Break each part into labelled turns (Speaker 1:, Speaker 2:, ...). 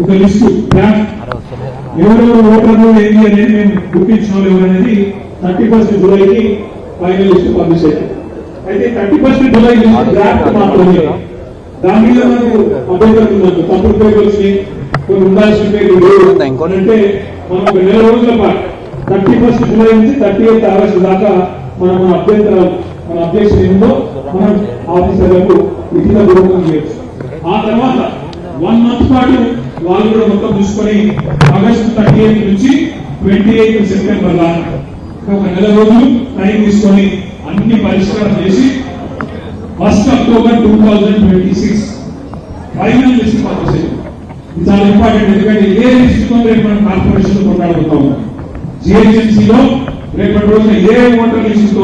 Speaker 1: ఒక లిస్టు ఎవరెవరు ఓటర్లు ఏంటి అనేది మేము గుర్తించిన ఎవరనేది 31 జూలైకి ఫైనల్ లిస్ట్ పబ్లిష్ అయ్యారు. అయితే 31 జూలై డ్రాఫ్ట్ మాత్రమే, దాని మీద మనకు అభ్యంతరం ఉండదు. తప్పుడు పేపర్స్ కొన్ని ఉండాల్సిన పేర్లు అంటే మనం ఒక నెల రోజుల పాటు 31 జూలై నుంచి 30 ఆగస్టు దాకా మనం మన అభ్యంతరాలు మన అబ్జెక్షన్ ఏందో మనం ఆఫీసర్లకు లిఖితపూర్వకం చేయొచ్చు. ఆ తర్వాత 1 మంత్ పాటు వాళ్ళు కూడా మొత్తం చూసుకొని ఆగస్టు 38 నుంచి 28 సెప్టెంబర్ దాకా ఒక నెల రోజులు టైం తీసుకొని అన్ని పరిష్కారం చేసి 1 అక్టోబర్ 2026 ఫైనల్ లిస్ట్ పబ్లిష్ అయ్యింది. ఇది చాలా ఇంపార్టెంట్. ఎందుకంటే ఏ లిస్టుతో రేపు మనం కార్పొరేషన్ కొట్లాడుకుంటాము, జిహెచ్ఎంసీలో రేపటి రోజున ఏ ఓటర్ లిస్టుతో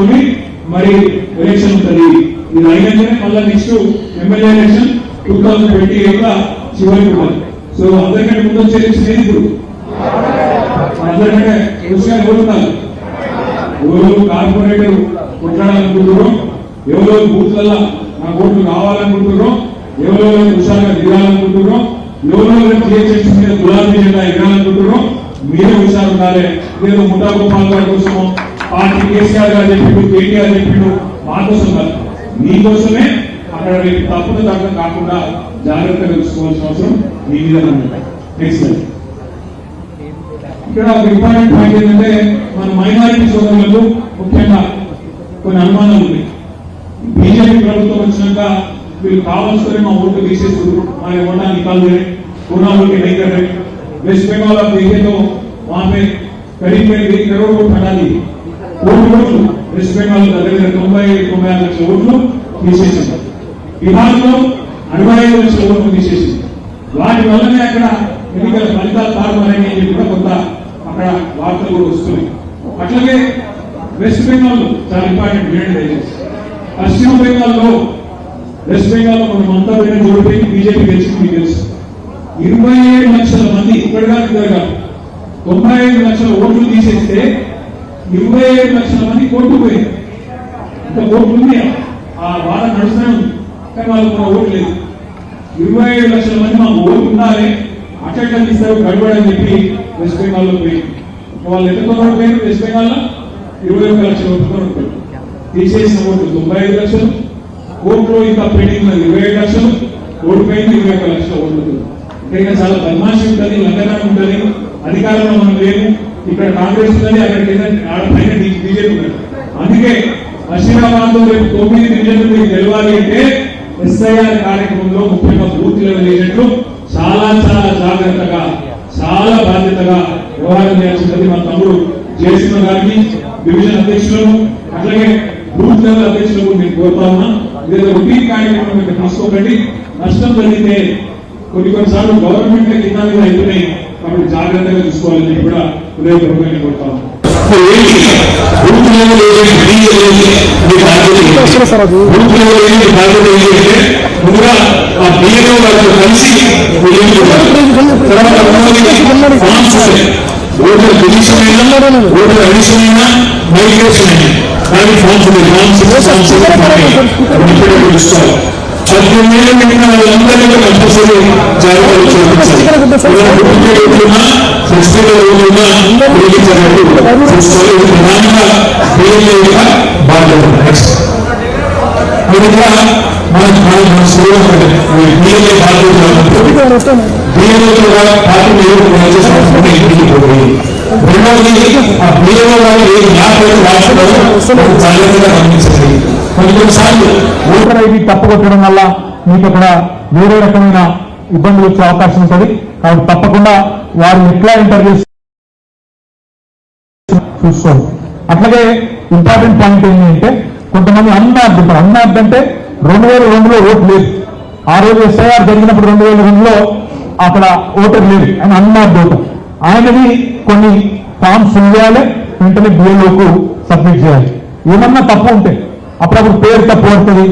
Speaker 1: మరి ఎలక్షన్ ఉంటుంది. ఇది అయిననే మళ్ళీ నెక్స్ట్ ఎమ్మెల్యే ఎలక్షన్ 2028 చివరికి ఉంటుంది. సో అందరికంటే ముందు వచ్చే ఎలక్షన్ ఏది? ఇప్పుడు అందరికంటే విషయాలు కోరుతున్నారు. ఎవరు కార్పొరేటర్ కొట్లాడాలనుకుంటున్నారో, ఎవరో బూత్లలో నా ఓట్లు కావాలనుకుంటున్నారో, ఎవరో హుషారుగా దిగాలనుకుంటున్నారో, ఎవరో జిహెచ్ఎంసీ మీద గులాబీ జెండా ఎగాలనుకుంటున్నారో మీరే హుషారు ఉండాలి. ఏదో ముఠా గోపాల్ గారి కోసమో పార్టీ కేసీఆర్ గారు చెప్పిండు, కేటీఆర్ చెప్పిండు మా కోసం కాదు, మీకోసమే. అక్కడ రేపు తప్పులు తగ్గం కాకుండా జాగ్రత్తగా చూసుకోవాల్సిన అవసరం మీ మీద ఉంది. నెక్స్ట్ ఇక్కడ ఒక ఇంపార్టెంట్ పాయింట్ ఏంటంటే మన మైనారిటీ సోదరులకు ముఖ్యంగా కొన్ని అనుమానాలు ఉన్నాయి. బీజేపీ ప్రభుత్వం వచ్చినాక వీళ్ళు కావాల్సుకుని మా ఓట్లు తీసేస్తారు, మా ఓటా నికాలు कोना के नहीं कर रहे। वेस्ट बंगाल आप देखें तो वहाँ पे करीब 1 करोड़ वोट हटा दी। वेस्ट बंगाल దగ్గర 90 లక్షల ఓట్లు తీసేసింది. బిహార్లో 65 లక్షల ఓట్లు తీసేసింది. వాటి వల్లనే అక్కడ ఎన్నికల ఫలితాలు తారుమారని కూడా కొంత అక్కడ వార్తలు కూడా వస్తున్నాయి. అట్లాగే వెస్ట్ బెంగాల్ చాలా ఇంపార్టెంట్ వినండి. పశ్చిమ బెంగాల్లో వెస్ట్ బెంగాల్లో మనం అంతా పోయిన జోడిపోయి బీజేపీ గెలిచింది మీకు తెలుసు. 27 లక్షల మంది ఇక్కడ కాదు 95 లక్షల ఓట్లు తీసేస్తే 27 లక్షల మంది కోల్పోయారు. ఇంకా ఓట్లు ఉన్నాయి, ఆ వాద నడుస్తూనే ఉంది, కానీ వాళ్ళకు మన ఓటు లేదు. 27 లక్షల మంది మాకు ఓటు ఉండాలి, అట్లా తీస్తారు గడబడని చెప్పి వెస్ట్ బెంగాల్లో పోయింది. వాళ్ళు ఎంత పోయారు? వెస్ట్ బెంగాల్లో 21 లక్షల ఓట్లు తీసేసిన ఓట్లు 95 లక్షలు, ఓట్లు ఇంకా పెండింగ్ 27 లక్షలు, ఓటు పోయింది 21 లక్షల ఓట్లు. ఇంకా చాలా బద్మాషి ఉంటుంది, లంఘనం ఉంటుంది. అధికారంలో మనం లేము, ఇక్కడ కాంగ్రెస్ ఉన్నది, అక్కడ పైన బీజేపీ ఉన్నది. అందుకే బషీరాబాద్ లో రేపు 9 డివిజన్లు మీకు తెలవాలి అంటే ఎస్ఐఆర్ కార్యక్రమంలో ముఖ్యంగా బూత్ లెవెల్ ఏజెంట్లు చాలా చాలా జాగ్రత్తగా చాలా బాధ్యతగా వ్యవహారం చేయాల్సింది. మా తమ్ముడు జయసింహ గారికి, డివిజన్ అధ్యక్షులను, అట్లాగే బూత్ లెవెల్ అధ్యక్షులకు నేను కోరుతా ఉన్నా, ఇదేదో రొటీన్ కార్యక్రమం ఇక్కడ తీసుకోకండి. నష్టం జరిగితే కొన్నిసార్లు గవర్నమెంట్ కింద మీద అవుతున్నాయి, కాబట్టి జాగ్రత్తగా చూసుకోవాలని కూడా హృదయపూర్వకంగా కోరుతాను. ముందుగా ఆ బియ్యంలో వాళ్ళతో కలిసి ఓటర్ డివిజన్ అయినా ఓటర్ అడిషన్ అయినా మైగ్రేషన్ అయినా దాని ఫామ్స్ చూసుకోవాలి. 18 ఏళ్ళ మిగిలిన వాళ్ళందరినీ కంపల్సరీ జాగ్రత్తలు చూపించాలి. ప్రధానంగా బియ్యం బాధ్యత. మొదట మన సేవ బియ్యమే బాధ్యత. బియ్యంలో కూడా పార్టీ రెండవది ఆ బియ్యంలో వాళ్ళు ఏ జ్ఞాపకం రాష్ట్రాలు జాగ్రత్తగా గమనించండి. కొన్నిసార్లు ఓటర్ ఐడి తప్పకొట్టడం వల్ల మీకు అక్కడ వేరే రకమైన ఇబ్బందులు వచ్చే అవకాశం ఉంటుంది. కాబట్టి తప్పకుండా వారు ఎట్లా ఇంటర్వ్యూ చూసుకోండి. అట్లాగే ఇంపార్టెంట్ పాయింట్ ఏంటంటే కొంతమంది అన్నార్థం అంటే 2002లో ఓటు లేదు. ఆ రోజు ఎస్ఐఆర్ జరిగినప్పుడు 2002లో అక్కడ ఓటర్ లేదు, ఆయన అన్నార్థ ఓటర్. ఆయనది కొన్ని ఫామ్స్ చేయాలి, వెంటనే బిఎల్ఓకు సబ్మిట్ చేయాలి. ఏమన్నా తప్పు ఉంటే అప్పుడప్పుడు పేరు తప్పు పడుతుంది,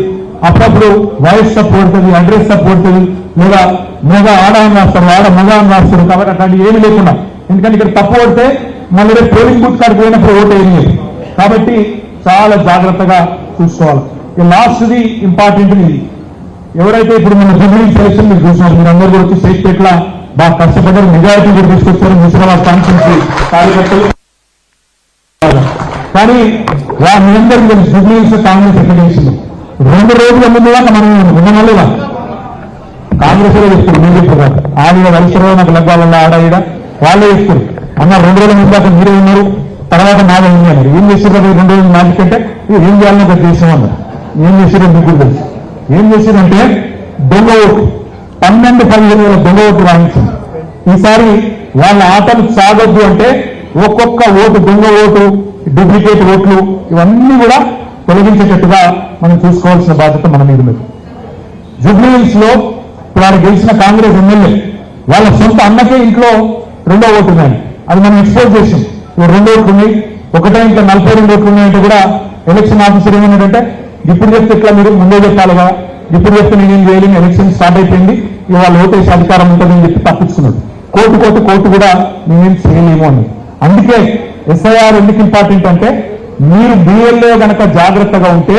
Speaker 1: అప్పుడప్పుడు వాయిస్ తప్పు పడుతుంది, అడ్రస్ తప్పు పడుతుంది, లేదా మగ ఆడ అని రాస్తారు, ఆడ మగ అని రాస్తారు. కాబట్టి అట్లాంటి ఏమి లేకుండా, ఎందుకంటే ఇక్కడ తప్పు పడితే
Speaker 2: మళ్ళీ రేపు పోలింగ్ బూత్ కాడికి పోయినప్పుడు ఓటు వేయలేదు. కాబట్టి చాలా జాగ్రత్తగా చూసుకోవాలి. లాస్ట్ది ఇంపార్టెంట్ ఇది, ఎవరైతే ఇప్పుడు మన జూబ్లీ సెలక్షన్ మీరు చూసినారు, మీరు అందరూ కూడా వచ్చి సేట్పేట్ల బాగా కష్టపడ్డారు, మెజారిటీ కూడా తీసుకొచ్చారు మున్సిపల్ కాన్స్టిట్యూన్సీ కార్యకర్తలు. కానీ మీ అందరికీ జూబ్లీ కాంగ్రెస్ ఎక్కడ చేసింది 2 రోజుల ముందు దాకా మనం ఉండమల్లేదా కాంగ్రెస్ లో చెప్తారు, మీరు చెప్తారు ఆవిడ వయసులో నాకు లగ్గాలన్నా ఆడాయిడ వాళ్ళే చెప్తారు అన్న 2 రోజుల ముందు దాకా మీరే ఉన్నారు, తర్వాత నాదే ఉంది అన్నారు. ఏం చేశారు 2 రోజులు నాటికంటే ఏం చేయాలని ఒక దేశం అన్నారు. ఏం చేశారో మీకు కూడా తెలుసు. ఏం చేశారంటే దొంగ ఓటు 12-15 వేల దొంగ ఓటు రాయించింది. ఈసారి వాళ్ళ ఆటలు సాగొద్దు అంటే ఒక్కొక్క ఓటు దొంగ ఓటు, డూప్లికేట్ ఓట్లు ఇవన్నీ కూడా తొలగించేటట్టుగా మనం చూసుకోవాల్సిన బాధ్యత మన మీద ఉంది. జూబ్లీ హిల్స్ లో వారు గెలిచిన కాంగ్రెస్ ఎమ్మెల్యే వాళ్ళ సొంత అన్నకే ఇంట్లో 2వ ఓటు ఉన్నాయి, అది మనం ఎక్స్పోజ్ చేసాం. 2 ఓట్లు ఉన్నాయి, ఒకటే ఇంకా 42 ఓట్లు ఉన్నాయంటే కూడా ఎలక్షన్ ఆఫీసర్ ఏమన్నాడంటే ఇప్పుడు చెప్తే ఇట్లా మీరు ముందే చెప్పాలిగా, ఇప్పుడు చెప్తే నేనేం చేయలేను, ఎలక్షన్ స్టార్ట్ అయిపోయింది, ఇవాళ ఓటేసే అధికారం ఉంటుందని చెప్పి తప్పించుకున్నాడు. కోర్టు కూడా మేమేం చేయలేము అని. అందుకే ఎస్ఐఆర్ ఎందుకు ఇంపార్టెంట్ అంటే మీరు బిఎల్ఏ గనక జాగ్రత్తగా ఉంటే